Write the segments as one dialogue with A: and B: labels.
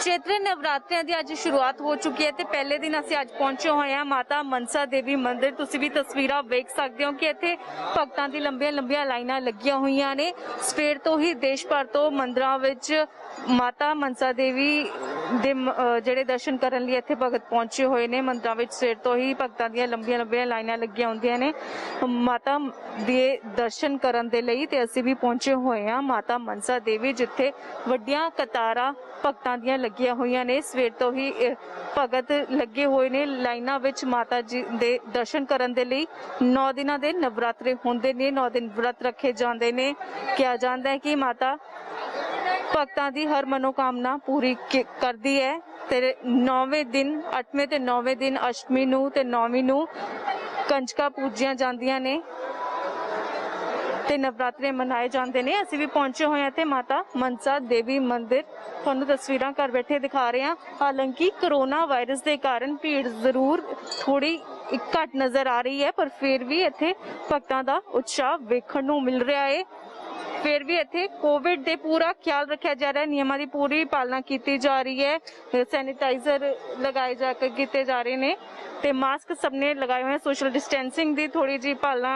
A: चैत्र नवरात्रिਆਂ ਦੀ ਅੱਜ शुरुआत हो चुकी है ਤੇ ਪਹਿਲੇ ਦਿਨ ਅਸੀਂ ਅੱਜ ਪਹੁੰਚੇ ਹੋਏ ਹਾਂ ਮਾਤਾ ਮਨਸਾ ਦੇਵੀ ਮੰਦਿਰ। ਤੁਸੀਂ ਵੀ ਤਸਵੀਰਾਂ ਵੇਖ ਸਕਦੇ ਹੋ ਕਿ ਇੱਥੇ ਭਗਤਾਂ ਦੀ ਲੰਬੀਆਂ ਲਾਈਨਾਂ ਲੱਗੀਆਂ ਹੋਈਆਂ ਨੇ। ਸਵੇਰ ਤੋਂ ਹੀ ਦੇਸ਼ ਭਰ ਤੋਂ ਮੰਦਿਰਾਂ ਵਿੱਚ ਮਾਤਾ ਮਨਸਾ ਦੇਵੀ ਦੇ ਜਿਹੜੇ ਦਰਸ਼ਨ ਕਰਨ ਲਈ ਇੱਥੇ ਭਗਤ ਪਹੁੰਚੇ ਹੋਏ ਨੇ। ਮੰਦਿਰਾਂ ਵਿੱਚ ਸਵੇਰ ਤੋਂ ਹੀ ਭਗਤਾਂ ਦੀਆਂ ਲੰਬੀਆਂ ਲਾਈਨਾਂ ਲੱਗੀਆਂ ਹੁੰਦੀਆਂ ਨੇ ਮਾਤਾ ਦੇ ਦਰਸ਼ਨ ਕਰਨ ਦੇ ਲਈ। ਤੇ ਅਸੀਂ ਵੀ ਪਹੁੰਚੇ ਹੋਏ ਹਾਂ ਮਾਤਾ ਮਨਸਾ ਦੇਵੀ, ਜਿੱਥੇ ਵੱਡੀਆਂ ਕਤਾਰਾਂ ਭਗਤਾਂ ਦੀਆਂ ਲੱਗੀਆਂ ਹੋਈਆਂ ਨੇ। ਸਵੇਰ ਤੋਂ ਹੀ ਭਗਤ ਲੱਗੇ ਹੋਏ ਨੇ ਲਾਈਨਾਂ ਵਿੱਚ ਮਾਤਾ ਜੀ ਦੇ ਦਰਸ਼ਨ ਕਰਨ ਦੇ ਲਈ। 9 ਦਿਨਾਂ ਦੇ ਨਵਰਾਤਰੇ ਹੁੰਦੇ ਨੇ, 9 ਦਿਨ व्रत रखे जाते ने। किया जाता है कि माता भगतां दी हर मनोकामना पूरी करती है। ते 9वें दिन 8वें ते 9वें दिन अष्टमी नूं ते 9वीं नूं कंजका पूजियां जांदियां ने ते नवरात्रे मनाए जाते हैं। असीं भी पहुंचे हुए हैं माता मनसा देवी मंदिर, तुहानूं तस्वीरां घर बैठे दिखा रहे हैं। हालांकि कोरोना वायरस के कारण भीड़ जरूर थोड़ी घट नजर आ रही है, पर फिर भी इत्थे भगतां दा उत्साह वेखण नूं मिल रहा है। फिर भी इत्थे कोविड दे पूरा ख्याल रखा जा रहा है, नियमां दी पूरी पालना की जा रही है। सैनिटाइजर लगाए जाकर किए जा रहे ने ते मास्क सबने लगाए हुए हैं। सोशल डिस्टेंसिंग दी थोड़ी जी पालना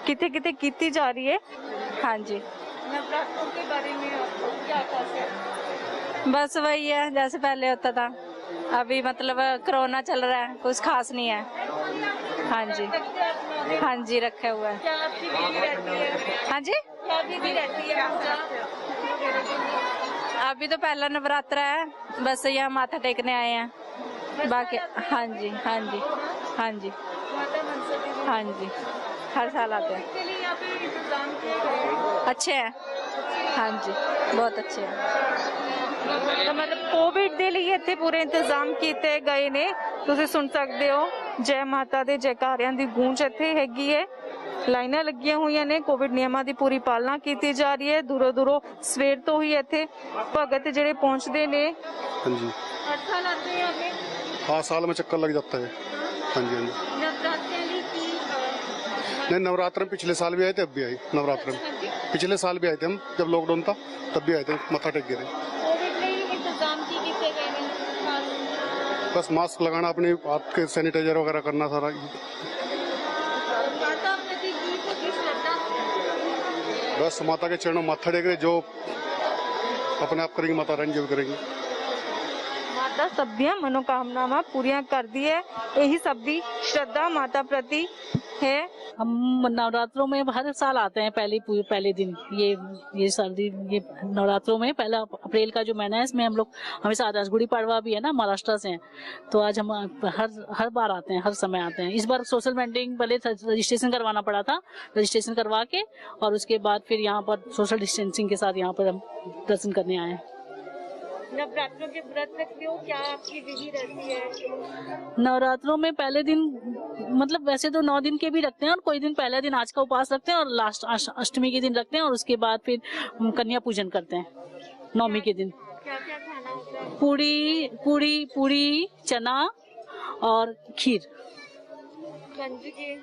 A: किते किते की जा रही है। हाँ जी, नवरात्रों के बारे में आपको क्या खास है?
B: बस वही है जैसे पहले होता था, अभी मतलब कोरोना चल रहा है, कुछ खास नहीं है। हाँ जी, हाँ जी रखे हुए हैं।
A: क्या आपकी विधि रहती है?
B: हाँ जी,
A: क्या विधि रहती है पूजा?
B: अभी तो पहला नवरात्रा है, बस यहाँ माथा टेकने आए हैं। बाकी हाँ जी, हाँ जी, हाँ जी,
A: माता मनसा देवी,
B: हाँ जी, हर साल आते हैं।
A: इसके लिए यहाँ पे इंतजाम किए गए हैं?
B: अच्छे हैं, हाँ जी, बहुत अच्छे हैं।
A: तो मतलब कोविड के लिए इत्थे पूरे इंतजाम किए गए ने। तुसीं सुन सकते हो जय माता दे जयकारियां दी गूंज इत्थे हैगी है। लाइनां लगियां हुई ने, कोविड नियमां दी पूरी पालना की जा रही है। दूरों दूरों सवेर तो ही इत्थे भगत जिहड़े पहुंचते ने।
C: हाँ जी,
A: हर साल आते हैं यहाँ पे?
C: हाँ, साल में चक्कर लग जाता है। हाँ जी, हाँ जी।
A: नवरात्रे लिए
C: नहीं, नवरात्र में पिछले साल भी आए थे, अब भी आए नवरात्र में। पिछले साल भी आए थे हम, जब लॉकडाउन था तब भी आए थे, मत्था टेक गए थे।
A: कोविड में ही इंतजाम किए गए हैं।
C: बस मास्क लगाना, अपने हाथ के सैनिटाइजर वगैरह करना सारा।
A: माता प्रति की श्रद्धा,
C: बस माता के चरणों माथा टेक रहे, जो अपने आप करेंगे माता रानी जो करेंगे।
A: माता सभी मनोकामनावां पूरियां करती है, यही सबकी श्रद्धा माता प्रति है।
D: हम नवरात्रों में हर साल आते हैं पहले दिन। ये सर्दी, ये नवरात्रों में पहला अप्रैल का जो महीना है, इसमें हम लोग हमेशा आते हैं। गुड़ी पड़वा भी है ना, महाराष्ट्र से हैं, तो आज हम हर बार आते हैं, हर समय आते हैं। इस बार सोशल मेंटेनिंग पहले रजिस्ट्रेशन करवाना पड़ा था, रजिस्ट्रेशन करवा के और उसके बाद फिर यहाँ पर सोशल डिस्टेंसिंग के साथ यहाँ पर हम दर्शन करने आए हैं।
A: नवरात्रों के व्रत रखते हो, क्या आपकी विधि रहती है?
D: नवरात्रों में पहले दिन मतलब वैसे तो 9 दिन के भी रखते हैं, और कोई दिन पहले दिन आज का उपवास रखते हैं और लास्ट अष्टमी के दिन रखते हैं, और उसके बाद फिर कन्या पूजन करते हैं 9वीं के दिन।
A: क्या क्या खाना होता है?
D: पूरी चना और खीर,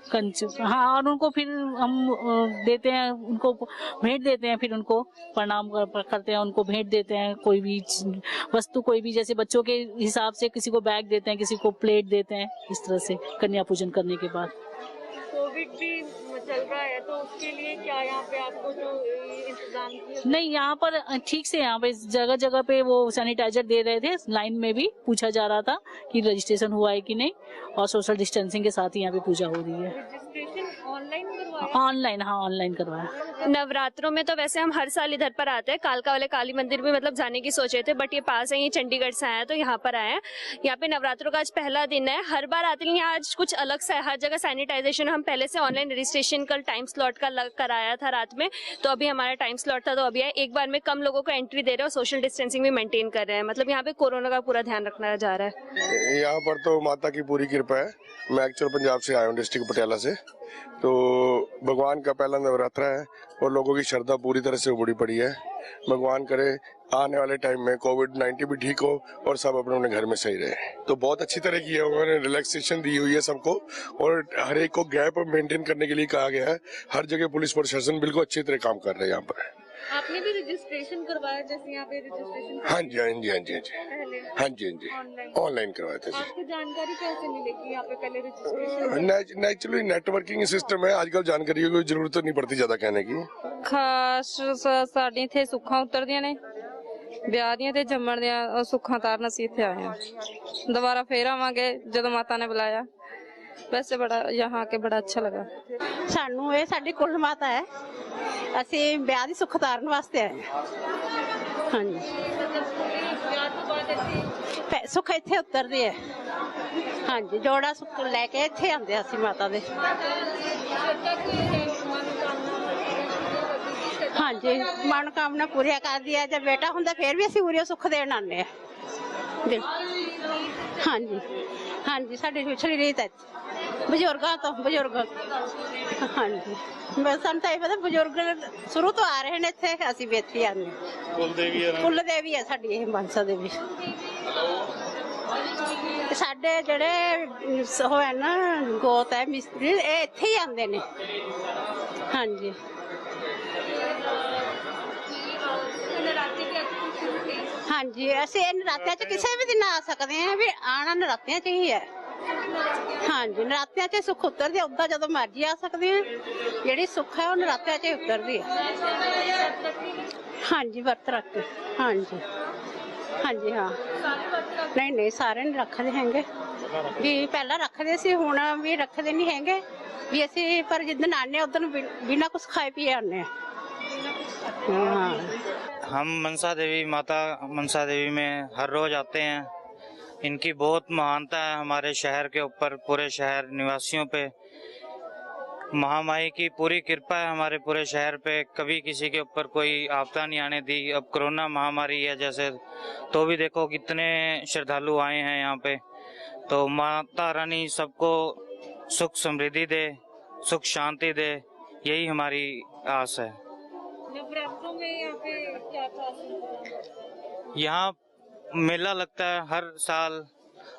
D: कंजू, हाँ। और उनको फिर हम देते हैं, उनको भेंट देते हैं, फिर उनको प्रणाम करते हैं, उनको भेंट देते हैं। कोई भी वस्तु, कोई भी, जैसे बच्चों के हिसाब से किसी को बैग देते हैं, किसी को प्लेट देते हैं, इस तरह से कन्या पूजन करने के बाद।
A: कोविड भी चल रहा है, तो उसके लिए क्या यहाँ पे आपको जो इंतजाम किया?
D: नहीं, यहाँ पर ठीक से, यहाँ पे जगह जगह पे वो सैनिटाइजर दे रहे थे। लाइन में भी पूछा जा रहा था कि रजिस्ट्रेशन हुआ है कि नहीं, और सोशल डिस्टेंसिंग के साथ ही यहाँ पे पूजा हो रही है।
A: रजिस्ट्रेशन ऑनलाइन करवाया?
D: ऑनलाइन, हाँ, ऑनलाइन करवाया।
E: नवरात्रों में तो वैसे हम हर साल इधर पर आते हैं। कालका वाले काली मंदिर भी मतलब जाने की सोचे थे, बट ये पास है, ये चंडीगढ़ से आया तो यहाँ पर आए हैं। यहाँ पे नवरात्रों का आज पहला दिन है। हर बार आते हैं, यहाँ आज कुछ अलग सा है। हर जगह सैनिटाइजेशन, हम पहले से ऑनलाइन रजिस्ट्रेशन कल टाइम स्लॉट का कराया था रात में, तो अभी हमारा टाइम स्लॉट था, तो अभी एक बार में कम लोगों को एंट्री दे रहे हैं और सोशल डिस्टेंसिंग भी मेंटेन कर रहे हैं। मतलब यहाँ पे कोरोना का पूरा ध्यान रखना जा रहा है।
F: यहाँ पर तो माता की पूरी कृपा है। मैं एक्चुअल पंजाब से आया हूँ, डिस्ट्रिक्ट पटियाला से। तो भगवान का पहला नवरात्रा है और लोगों की श्रद्धा पूरी तरह से उमड़ी पड़ी है। भगवान करे आने वाले टाइम में कोविड-19 भी ठीक हो और सब अपने अपने घर में सही रहे। तो बहुत अच्छी तरह की है, उन्होंने रिलैक्सेशन दी हुई है सबको, और हर एक को गैप मेंटेन करने के लिए कहा गया है। हर जगह पुलिस प्रशासन बिल्कुल अच्छी तरह काम कर रहे हैं यहाँ पर।
A: आपने भी रजिस्ट्रेशन करवाया, जैसे यहाँ पे रजिस्ट्रेशन
F: हाँ जी हाँ जी हाँ जी हाँ जी
A: पहले
F: हाँ जी हाँ जी
A: ऑनलाइन
F: ऑनलाइन करवाया था जी।
A: आपको जानकारी कैसे मिलेगी यहाँ पे पहले रजिस्ट्रेशन?
F: नेचुरली नेटवर्किंग सिस्टम है आजकल, जानकारी की कोई जरूरत तो नहीं पड़ती ज्यादा कहने की।
G: ਖਾਸ ਸਾਡੇ ਇੱਥੇ ਸੁੱਖਾਂ ਉਤਰਦੀਆਂ ਨੇ, ਵਿਆਹ ਦੀਆਂ ਤੇ ਜੰਮਣ ਦੀਆਂ ਸੁੱਖਾਂ ਤਾਰਨ ਅਸੀਂ ਇੱਥੇ ਆਏ ਹਾਂ। ਦੁਬਾਰਾ ਫੇਰ ਆਵਾਂਗੇ ਜਦੋਂ ਮਾਤਾ ਨੇ ਬੁਲਾਇਆ। ਵੈਸੇ ਬੜਾ यहाँ आके बड़ा अच्छा लगा।
B: ਸਾਨੂੰ ਇਹ ਸਾਡੀ ਕੁਲ ਮਾਤਾ ਹੈ, ਅਸੀਂ ਵਿਆਹ ਦੀ ਸੁੱਖ ਤਾਰਨ ਵਾਸਤੇ ਆਏ ਹਾਂ। ਹਾਂਜੀ ਸੁੱਖ ਇੱਥੇ ਉਤਰਦੀ ਹੈ। ਹਾਂਜੀ ਜੋੜਾ ਸੁੱਖ ਲੈ ਕੇ ਇੱਥੇ ਆਉਂਦੇ ਅਸੀਂ ਮਾਤਾ ਦੇ। ਹਾਂਜੀ ਮਨੋਕਾਮਨਾ ਪੂਰੀਆਂ ਕਰਦੀ ਹੈ। ਜੇ ਬੇਟਾ ਹੁੰਦਾ ਫਿਰ ਵੀ ਅਸੀਂ ਉਰੇ ਸੁੱਖ ਦੇਣ ਆਉਂਦੇ ਹਾਂ। ਹਾਂਜੀ ਹਾਂਜੀ ਸਾਡੀ ਪਿਛਲੀ ਰੀਤ ਹੈ ਬਜ਼ੁਰਗਾਂ ਤੋਂ ਬਜ਼ੁਰਗ। ਹਾਂਜੀ ਬਸ ਸਾਨੂੰ ਤਾਂ ਇਹ ਪਤਾ ਬਜ਼ੁਰਗ ਸ਼ੁਰੂ ਤੋਂ ਆ ਰਹੇ ਨੇ ਇੱਥੇ, ਅਸੀਂ ਵੀ ਇੱਥੇ ਆਉਂਦੇ ਹਾਂ। ਕੁੱਲ ਦੇਵੀ ਹੈ ਸਾਡੀ ਇਹ ਮਾਨਸਾ ਦੇਵੀ। ਸਾਡੇ ਜਿਹੜੇ ਹੋਏ ਨਾ ਗੋਤ ਹੈ ਮਿਸਤਰੀ, ਇਹ ਇੱਥੇ ਹੀ ਆਉਂਦੇ ਨੇ। ਹਾਂਜੀ ਹਾਂਜੀ ਅਸੀਂ ਨਰਾਤਿਆਂ 'ਚ ਕਿਸੇ ਵੀ ਦਿਨ ਆ ਸਕਦੇ ਹਾਂ, ਵੀ ਆਣਾ ਨਰਾਤਿਆਂ 'ਚ ਹੀ ਹੈ। ਹਾਂਜੀ ਨਰਾਤਿਆਂ 'ਚ ਸੁੱਖ ਉਤਰਦੀ ਹੈ, ਉੱਦਾਂ ਜਦੋਂ ਮਰਜ਼ੀ ਆ ਸਕਦੇ ਹਾਂ। ਜਿਹੜੀ ਸੁੱਖ ਹੈ ਉਹ ਨਰਾਤਿਆਂ 'ਚ ਹੀ ਉਤਰਦੀ ਹੈ। ਹਾਂਜੀ ਵਰਤ ਰੱਖ ਕੇ। ਹਾਂਜੀ ਹਾਂਜੀ ਹਾਂ ਨਹੀਂ ਨਹੀਂ ਸਾਰੇ ਨਹੀਂ ਰੱਖਦੇ ਹੈਗੇ, ਵੀ ਪਹਿਲਾਂ ਰੱਖਦੇ ਸੀ ਹੁਣ ਵੀ ਰੱਖਦੇ ਨਹੀਂ ਹੈਗੇ ਵੀ ਅਸੀਂ, ਪਰ ਜਿੱਦਣ ਆਨੇ ਉਦੋਂ ਬਿਨਾਂ कुछ खाए पिए आने।
H: हम मनसा देवी, माता मनसा देवी में हर रोज आते हैं। इनकी बहुत महानता है हमारे शहर के ऊपर, पूरे शहर निवासियों पे। महामारी की पूरी कृपा है हमारे पूरे शहर पे, कभी किसी के ऊपर कोई आपदा नहीं आने दी। अब कोरोना महामारी है जैसे, तो भी देखो कितने श्रद्धालु आए हैं यहाँ पे। तो माता रानी सबको सुख समृद्धि दे, सुख शांति दे, यही हमारी आस है।
A: नवरात्रों में यहाँ पे क्या खास है?
H: यहाँ मेला लगता है हर साल।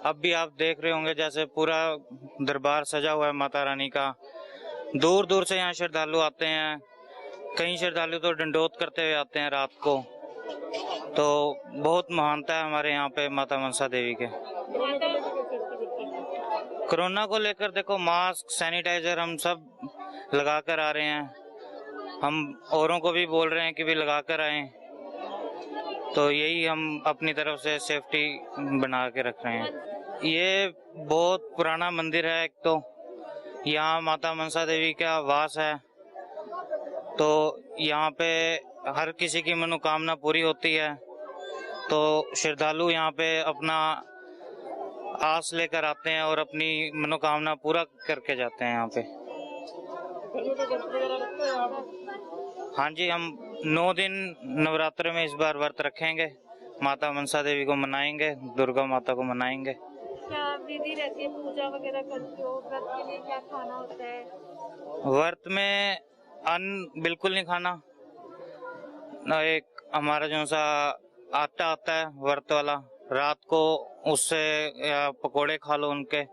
H: अब भी आप देख रहे होंगे जैसे पूरा दरबार सजा हुआ है माता रानी का। दूर दूर से यहाँ श्रद्धालु आते हैं, कई श्रद्धालु तो डंडोत करते हुए आते हैं रात को। तो बहुत महानता है हमारे यहाँ पे माता मनसा देवी के। कोरोना को लेकर देखो मास्क सैनिटाइजर हम सब लगा कर आ रहे हैं। हम औरों को भी बोल रहे हैं कि भी लगा कर आए। तो यही हम अपनी तरफ से सेफ्टी बना के रख रहे हैं। ये बहुत पुराना मंदिर है, एक तो यहाँ माता मनसा देवी का वास है। तो यहाँ पे हर किसी की मनोकामना पूरी होती है। तो श्रद्धालु यहाँ पे अपना आस लेकर आते हैं और अपनी मनोकामना पूरा करके जाते हैं यहाँ पे। हाँ जी हम 9 दिन नवरात्र में इस बार व्रत रखेंगे, माता मनसा देवी को मनाएंगे, दुर्गा माता को मनाएंगे।
A: क्या विधि रहती है, पूजा वगैरह करते हो? व्रत के लिए क्या खाना होता है?
H: व्रत में अन्न बिल्कुल नहीं खाना। न एक हमारा जो सा आटा आता है व्रत वाला, रात को उससे या पकोड़े खा लो उनके,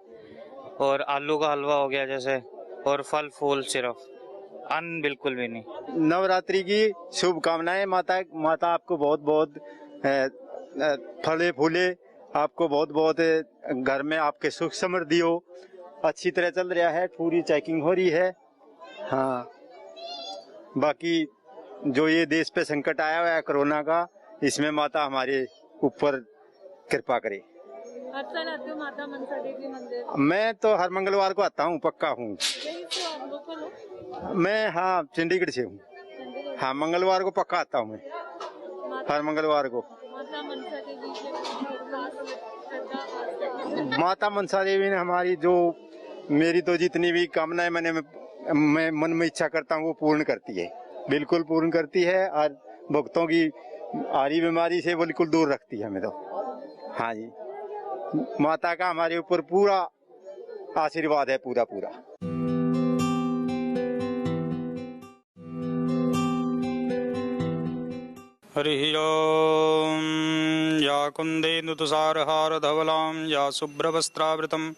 H: और आलू का हलवा हो गया जैसे, और फल फूल सिर्फ, अन्न बिल्कुल भी नहीं।
I: नवरात्रि की शुभकामनाएं। माता आपको बहुत बहुत फले फूले, आपको बहुत बहुत घर में आपके सुख समृद्धि हो। अच्छी तरह चल रहा है, पूरी चेकिंग हो रही है। हाँ बाकी जो ये देश पे संकट आया हुआ है कोरोना का, इसमें माता हमारे ऊपर कृपा करे।
A: हर साल आते हो माता मनसा देवी मंदिर?
I: मैं तो हर मंगलवार को आता हूँ, पक्का हूँ।
A: यहीं से आप लोकल हो?
I: मैं हाँ चंडीगढ़ से हूँ। हाँ मंगलवार को पक्का आता हूँ मैं, हर मंगलवार को।
A: माता मनसा देवी के
I: माता मनसा देवी ने हमारी जो, मेरी तो जितनी भी कामनाएं मैं मन में इच्छा करता हूँ वो पूर्ण करती है, बिल्कुल पूर्ण करती है। और भक्तों की आरी बीमारी से बिल्कुल दूर रखती है हमें तो। हाँ जी माता का हमारे ऊपर पूरा आशीर्वाद है, पूरा पूरा।
J: हरिः ओम्। या कुन्देन्दुतुषारहारधवलां या शुभ्रवस्त्रावृतं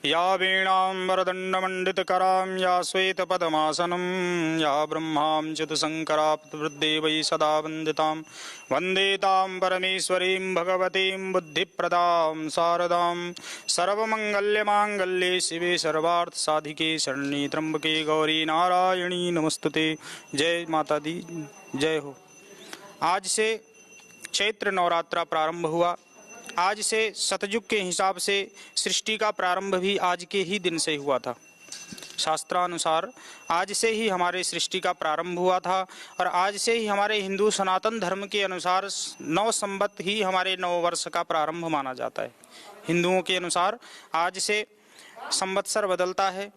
J: या वीणाम्बरदण्डमण्डितकरां या श्वेतपद्मासनं या ब्रह्मां चतुशङ्करावृद्देवै सदा वन्दितां वन्दे तां परमेश्वरीं भगवतीं बुद्धिप्रदां शारदां सर्वमङ्गल्यमाङ्गल्ये शिवे सर्वार्थसाधिके शरण्ये त्र्यम्बके गौरी नारायणी नमस्तुते। जय माता दी, जय हो। आज से चैत्र नवरात्रा प्रारंभ हुआ। आज से सतयुग के हिसाब से सृष्टि का प्रारंभ भी आज के ही दिन से हुआ था। शास्त्रानुसार आज से ही हमारे सृष्टि का प्रारंभ हुआ था और आज से ही हमारे हिंदू सनातन धर्म के अनुसार 9 संवत ही हमारे नव वर्ष का प्रारंभ माना जाता है। हिंदुओं के अनुसार आज से संवत्सर बदलता है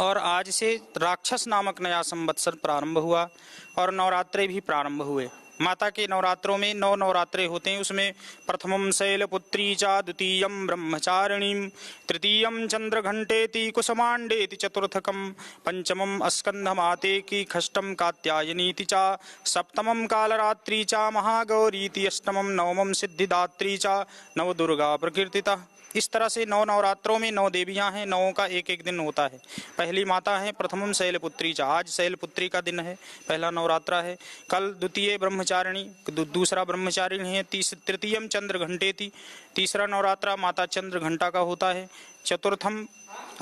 J: और आज से राक्षस नामक नया संवत्सर प्रारंभ हुआ और नवरात्रे भी प्रारंभ हुए। माता के नवरात्रों में 9 नवरात्रे होते हैं। उसमें प्रथमम शैलपुत्री चा, द्वितीयम ब्रह्मचारिणीम, तृतीयम चंद्रघंटेति, कुसुमांडेति चतुर्थकम, पंचमम स्कंधमातेति, षष्ठम कात्यायनीति चा, सप्तमम कालरात्रि चा, महागौरीति अष्टमम, नवमम सिद्धिदात्री चा, नवदुर्गा प्रकीर्तिता। इस तरह से 9 नवरात्रों में 9 देवियां हैं। 9 का एक एक दिन होता है। पहली माता है प्रथमम शैलपुत्री चा, आज शैलपुत्री का दिन है, पहला नवरात्रा है। कल द्वितीय ब्रह्मचारिणी, दूसरा ब्रह्मचारिणी है। तृतीयम चंद्रघंटेति, तीसरा नवरात्रा माता चंद्रघंटा का होता है। चतुर्थम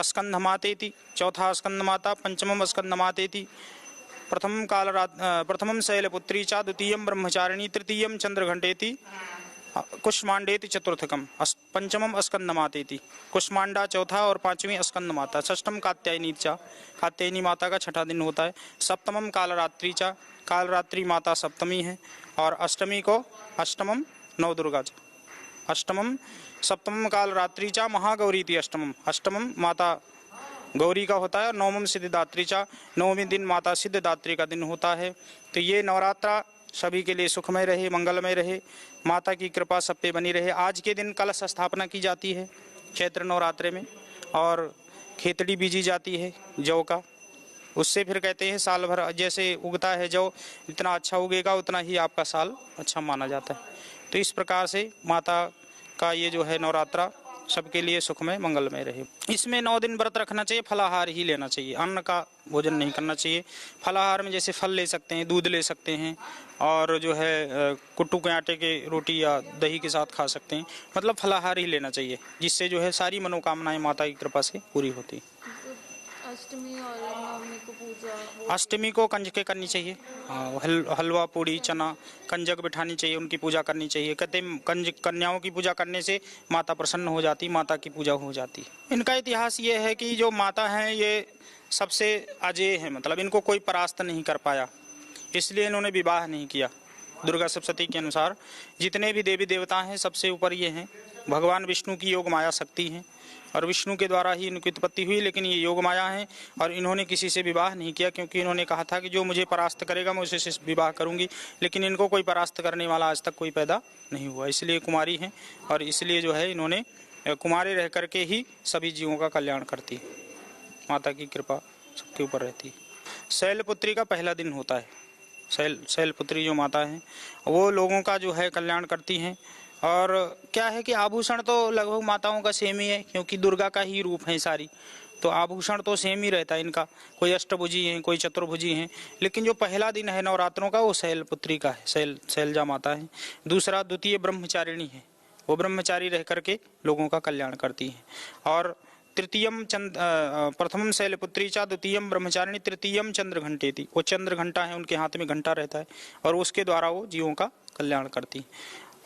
J: स्कंधमातेति, चौथा स्कंदमाता। पंचमम स्कंदमातेति, प्रथमम शैलपुत्री चा, द्वितीयम ब्रह्मचारिणी, तृतीयम चंद्रघंटेति, कुष्मांडेति चतुर्थकम, पंचमम स्कंदमातेति, कुष्मांडा चौथा और पांचवी स्कंदमाता। षष्ठम कात्यायनी चा, कात्यायनी माता का छठा दिन होता है। सप्तमम कालरात्रि चा, कालरात्रि माता सप्तमी है। और अष्टमी को अष्टमम नवदुर्गा चा, अष्टमम सप्तमम कालरात्रि चा, महागौरी थी अष्टमम, अष्टमम माता गौरी का होता है। और नवमम सिद्धिदात्री चा, नौवीं दिन माता सिद्धिदात्री का दिन होता है। तो ये नवरात्रा सभी के लिए सुखमय रहे, मंगलमय रहे, माता की कृपा सब पे बनी रहे। आज के दिन कलश स्थापना की जाती है चैत्र नवरात्रे में और खेतड़ी बीजी जाती है जौ का। उससे फिर कहते हैं साल भर जैसे उगता है जौ, जितना अच्छा उगेगा उतना ही आपका साल अच्छा माना जाता है। तो इस प्रकार से माता का ये जो है नवरात्रा सबके लिए सुखमय मंगलमय रहे। इसमें 9 दिन व्रत रखना चाहिए, फलाहार ही लेना चाहिए, अन्न का भोजन नहीं करना चाहिए। फलाहार में जैसे फल ले सकते हैं, दूध ले सकते हैं और जो है कुट्टू के आटे के रोटी या दही के साथ खा सकते हैं। मतलब फलाहार ही लेना चाहिए, जिससे जो है सारी मनोकामनाएं माता की कृपा से पूरी होती।
A: अष्टमी और नवमी को पूजा,
J: अष्टमी को कंजकें करनी चाहिए, हलवा पूड़ी चना कंजक बिठानी चाहिए, उनकी पूजा करनी चाहिए। कहते कन्याओं की पूजा करने से माता प्रसन्न हो जाती, माता की पूजा हो जाती। इनका इतिहास ये है कि जो माता हैं ये सबसे अजेय है, मतलब इनको कोई परास्त नहीं कर पाया, इसलिए इन्होंने विवाह नहीं किया। दुर्गा सप्तशती के अनुसार जितने भी देवी देवता हैं सबसे ऊपर ये हैं। भगवान विष्णु की योग माया शक्ति हैं और विष्णु के द्वारा ही इनकी उत्पत्ति हुई, लेकिन ये योग माया है और इन्होंने किसी से विवाह नहीं किया, क्योंकि इन्होंने कहा था कि जो मुझे परास्त करेगा मैं उसे से विवाह करूंगी। लेकिन इनको कोई परास्त करने वाला आज तक कोई पैदा नहीं हुआ, इसलिए कुमारी हैं और इसलिए जो है इन्होंने कुमारी रह करके ही सभी जीवों का कल्याण करती है। माता की कृपा सबके ऊपर रहती है। शैलपुत्री का पहला दिन होता है। शैलपुत्री जो माता है वो लोगों का जो है कल्याण करती हैं। और क्या है कि आभूषण तो लगभग माताओं का सेम ही है, क्योंकि दुर्गा का ही रूप है सारी, तो आभूषण तो सेम ही रहता है इनका। कोई अष्टभुजी हैं, कोई चतुर्भुजी हैं, लेकिन जो पहला दिन है नवरात्रों का वो शैलपुत्री का है, शैलजा माता है। दूसरा द्वितीय ब्रह्मचारिणी है, वो ब्रह्मचारी रह करके लोगों का कल्याण करती है। और तृतीयम प्रथमम शैलपुत्री चा, द्वितीयम ब्रह्मचारिणी, तृतीयम चंद्रघंटेति, वो चंद्र घंटा है, उनके हाथ में घंटा रहता है और उसके द्वारा वो जीवों का कल्याण करती है।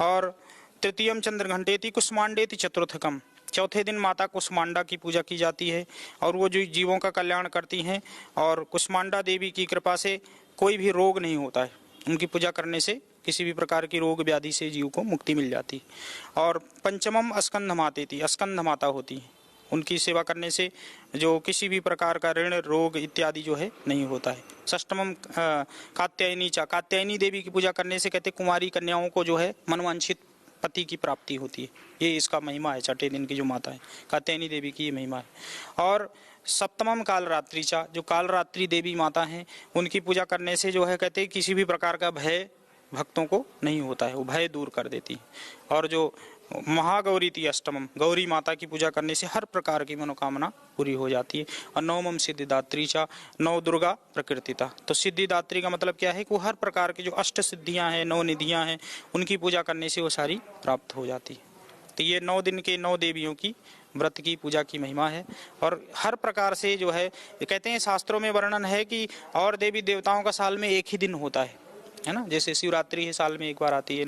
J: और तृतीयम चंद्रघंटेति कुष्मांडेति चतुर्थकम, चौथे दिन माता कुष्मांडा की पूजा की जाती है और वो जो जीवों का कल्याण करती हैं। और कुष्मांडा देवी की कृपा से कोई भी रोग नहीं होता है, उनकी पूजा करने से किसी भी प्रकार की रोग व्याधि से जीव को मुक्ति मिल जाती है। और पंचमम स्कंधमातेति, स्कंध माता होती है, उनकी सेवा करने से जो किसी भी प्रकार का ऋण रोग इत्यादि जो है नहीं होता है। षष्ठमम कात्यायनी चा, कात्यायनी देवी की पूजा करने से कहते कुमारी कन्याओं को जो है मनवांछित पति की प्राप्ति होती है। ये इसका महिमा है, छठे दिन की जो माता है कात्यायनी देवी की ये महिमा है। और सप्तमम कालरात्रि चा, जो कालरात्रि देवी माता हैं उनकी पूजा करने से जो है कहते किसी भी प्रकार का भय भक्तों को नहीं होता है, वो भय दूर कर देती है। और जो महागौरी ती अष्टमम, गौरी माता की पूजा करने से हर प्रकार की मनोकामना पूरी हो जाती है। और नवमम सिद्धिदात्री चा, नव दुर्गा प्रकृतिता। तो सिद्धिदात्री का मतलब क्या है कि वो हर प्रकार की जो अष्ट सिद्धियां हैं, नौ निधियां हैं, उनकी पूजा करने से वो सारी प्राप्त हो जाती है। तो ये 9 दिन के 9 देवियों की व्रत की पूजा की महिमा है। और हर प्रकार से जो है, कहते हैं शास्त्रों में वर्णन है कि और देवी देवताओं का साल में एक ही दिन होता है ना। जैसे शिवरात्रि है साल में एक बार आती है,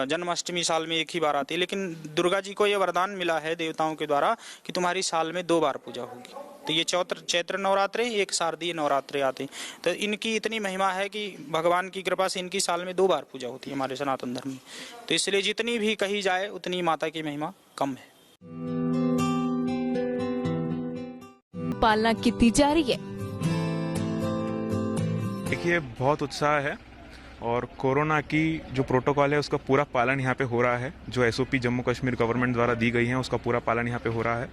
J: जन्माष्टमी साल में एक ही बार आती है, लेकिन दुर्गा जी को ये वरदान मिला है देवताओं के द्वारा कि तुम्हारी साल में 2 बार पूजा होगी। तो ये चैत्र नवरात्रे, एक शारदीय नवरात्रे आते हैं। तो इनकी इतनी महिमा है कि भगवान की कृपा से इनकी साल में 2 बार पूजा होती है हमारे सनातन धर्म में। तो इसलिए जितनी भी कही जाए उतनी माता की महिमा कम है।
A: पालना की जा रही है।
K: देखिए, बहुत उत्साह है और कोरोना की जो प्रोटोकॉल है उसका पूरा पालन यहाँ पे हो रहा है। जो एसओपी जम्मू कश्मीर गवर्नमेंट द्वारा दी गई है उसका पूरा पालन यहाँ पे हो रहा है।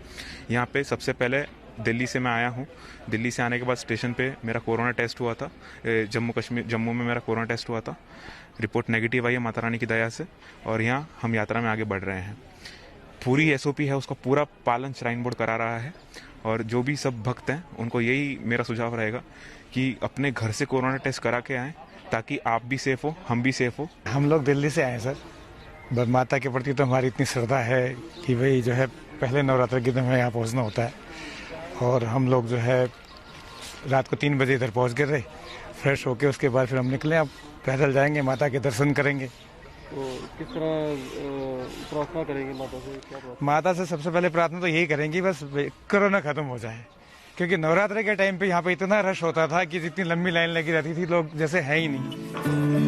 K: यहाँ पे सबसे पहले दिल्ली से मैं आया हूँ। दिल्ली से आने के बाद स्टेशन पे मेरा कोरोना टेस्ट हुआ था। जम्मू में मेरा कोरोना टेस्ट हुआ था, रिपोर्ट नेगेटिव आई है माता रानी की दया से। और यहाँ हम यात्रा में आगे बढ़ रहे हैं। पूरी एसओपी है उसका पूरा पालन श्राइन बोर्ड करा रहा है। और जो भी सब भक्त हैं उनको यही मेरा सुझाव रहेगा कि अपने घर से कोरोना टेस्ट करा के आएँ, ताकि आप भी सेफ हो, हम भी सेफ हो।
L: हम लोग दिल्ली से आए सर। बस माता के प्रति तो हमारी इतनी श्रद्धा है कि भाई जो है पहले नवरात्र के दिन हमें यहाँ पहुँचना होता है। और हम लोग जो है रात को 3 बजे इधर पहुँच गए थे। फ्रेश होके उसके बाद फिर हम निकले, अब पैदल जाएंगे, माता के दर्शन करेंगे।
M: तो किस तरह प्रार्थना करेंगे माता से? क्या प्रार्थना?
L: माता से सबसे पहले प्रार्थना तो यही करेंगी बस कोरोना खत्म हो जाए, क्योंकि नवरात्र के टाइम पे यहाँ पे इतना रश होता था कि जितनी लंबी लाइन लगी रहती थी, लोग जैसे है ही नहीं।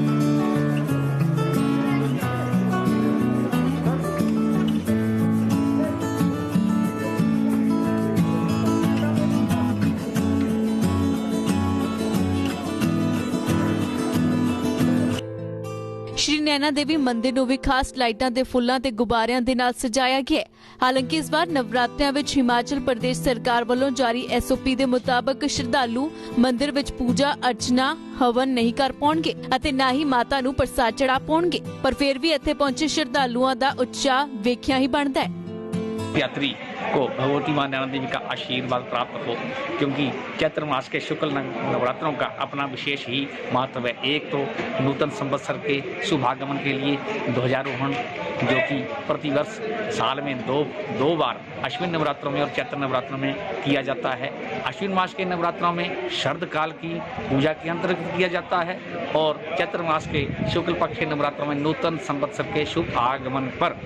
A: श्री नैना देवी मंदिर ਨੂੰ ਵੀ ਖਾਸ ਲਾਈਟਾਂ ਤੇ ਫੁੱਲਾਂ ਤੇ ਗੁਬਾਰਿਆਂ ਦੇ ਨਾਲ ਸਜਾਇਆ ਗਿਆ। ਹਾਲਾਂਕਿ ਇਸ ਵਾਰ ਨਵਰਾਤਰਿਆਂ ਵਿੱਚ ਹਿਮਾਚਲ ਪ੍ਰਦੇਸ਼ ਸਰਕਾਰ ਵੱਲੋਂ ਜਾਰੀ ਐਸਓਪੀ ਦੇ ਮੁਤਾਬਕ ਸ਼ਰਧਾਲੂ ਮੰਦਿਰ ਵਿੱਚ ਪੂਜਾ ਅਰਚਨਾ ਹਵਨ ਨਹੀਂ ਕਰ ਪਾਉਣਗੇ ਅਤੇ ਨਾ ਹੀ ਮਾਤਾ ਨੂੰ ਪ੍ਰਸਾਦ ਚੜਾ ਪਾਉਣਗੇ। ਪਰ ਫਿਰ ਵੀ ਇੱਥੇ ਪਹੁੰਚੇ ਸ਼ਰਧਾਲੂਆਂ ਦਾ ਉਤਸ਼ਾਹ ਵੇਖਿਆ ਹੀ ਬਣਦਾ है।
N: यात्री को भगवती मां नैना देवी का आशीर्वाद प्राप्त हो, क्योंकि चैत्र मास के शुक्ल नवरात्रों का अपना विशेष ही महत्व है। एक तो नूतन संवत्सर के शुभागमन के लिए ध्वजारोहण, जो कि प्रतिवर्ष साल में दो बार अश्विन नवरात्रों में और चैत्र नवरात्रों में किया जाता है। अश्विन मास के नवरात्रों में शरद काल की पूजा के अंतर्गत किया जाता है और चैत्र मास के शुक्ल पक्ष के नवरात्रों में नूतन संवत्सर के शुभ आगमन पर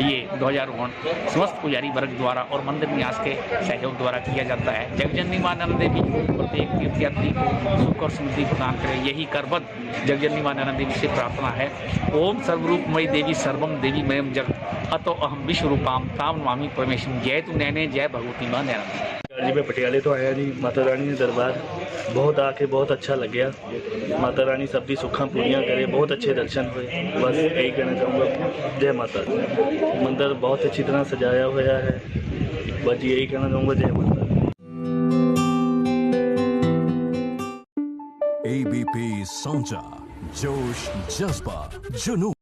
N: ये ध्वजारोहण समस्त पुजारी वर्ग द्वारा और मंदिर न्यास के सहयोग द्वारा किया जाता है। जगजननी मां नैना देवी प्रत्येक तीर्थयात्री को सुख और समृद्धि प्रदान करे, यही करबद्ध जगजननी मां नैना देवी से प्रार्थना है। ओम सर्वरूपमयी देवी सर्वम देवी मयम जगत अतो अहम विश्व रूपाम ताम नमामि परमेश्वरम। जय तू नैने, जय भगवती मां नैना।
M: जी मैं पटियाले तो आया जी। माता रानी दे दरबार बहुत आके बहुत अच्छा लग्या। माता रानी सब दी सुखां पूरियां करे, बहुत अच्छे दर्शन हुए। बस यही कहना चाहूँगा, जय माता दी। मंदिर बहुत अच्छी तरह सजाया हुआ है, बस यही कहना चाहूँगा, जय माता।
O: ABP Sonja, जोश जज्बा जुनून।